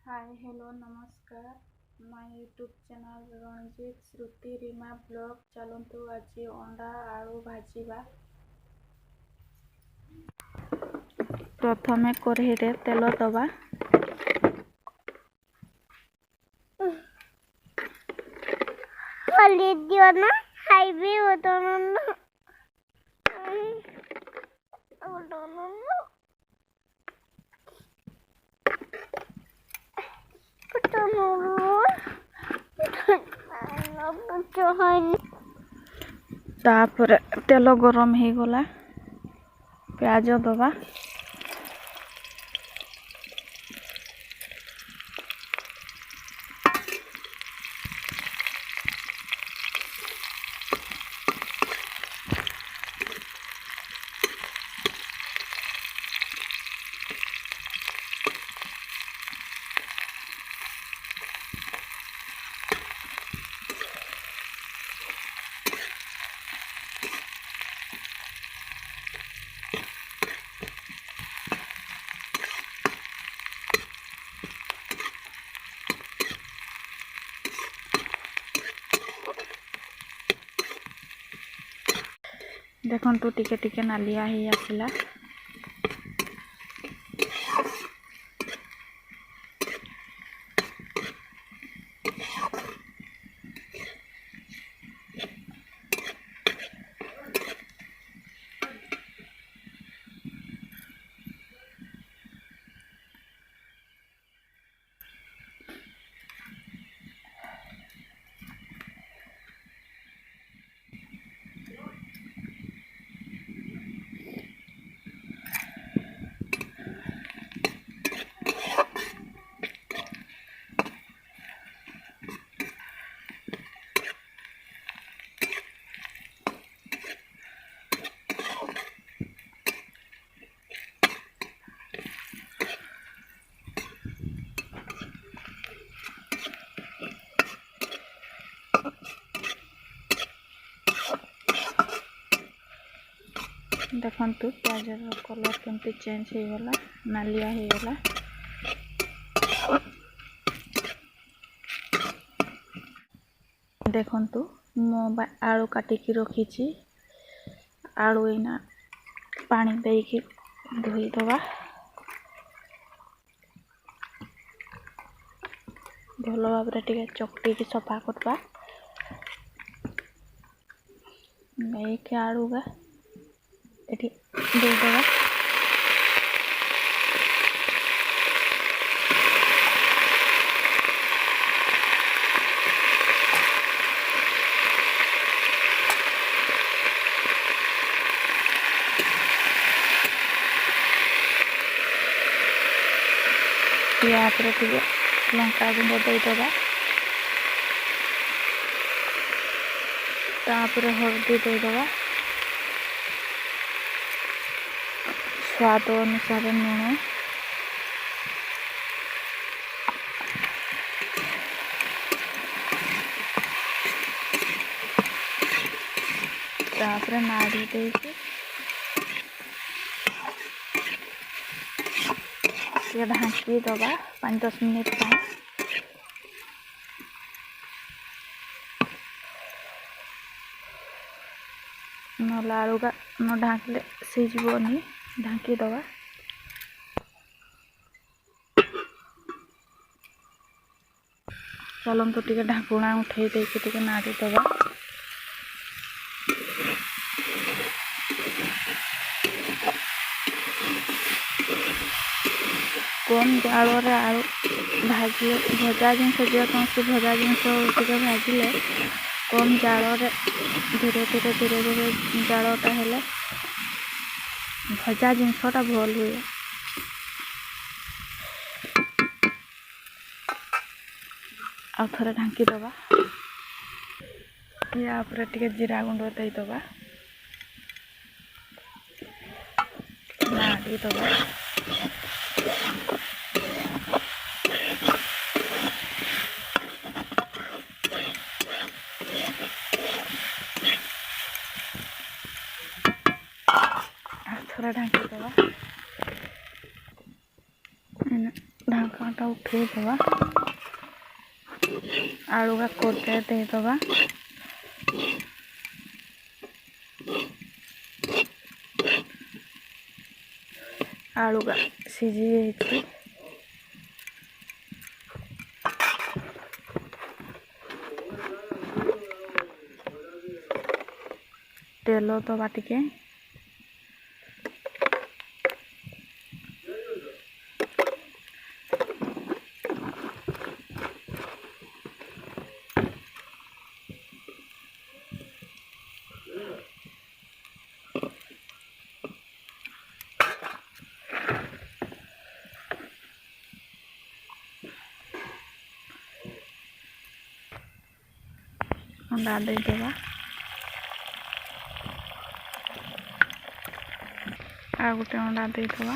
हाय hello नमस्कार my YouTube channel Ranjit Shruti Reema blog चलतु आज अंडा आलू भाजिबा। प्रथमे कढ़ई रे तेल दबा। दियो ना हाईवे तापर तेल गरम हो गला प्याज दबा। देखंतु टिके टिके नालिया ही आसिला। देखंतु प्याज कलर केमती चेंज हो गला नालिया हो गला। देखंतु मो आलू काटिकी रखी आलू इना पानी देके धोई दबा। भल भाव टे चकटी सफा करवा नहीं आलू गा ये देदबा। या लंका गुंड देदबा। तापर हल्दी देदबा स्वाद अनुसार लुण। तापर नाड़ी देके ढांकी दबा 5-10 मिनिट तक। न आलू का न ढांकले सीझबनी ढांकी दबा। चलतु टिके ढाकुणा उठे देके टिके नाड़ी दबा। कम जाल आलू भाजिले भजा जिनस जेकोसी भजा जिनस भाजिले कम जाल धीरे धीरे जालटा हेले भजा जिनसटा भल हुए। आ थोड़े ढांकी दबा। या टिके जीरा गुंड देदबा नाड़ी दबा। थोड़ा ढांकी दबा ढाका ढक्कनटा उठेदेवा आलू का कोटे देदेवा आलू का सीझी जाइए तेल दबा टिके अंडा देदेवा आ गोटे अंडा देदेवा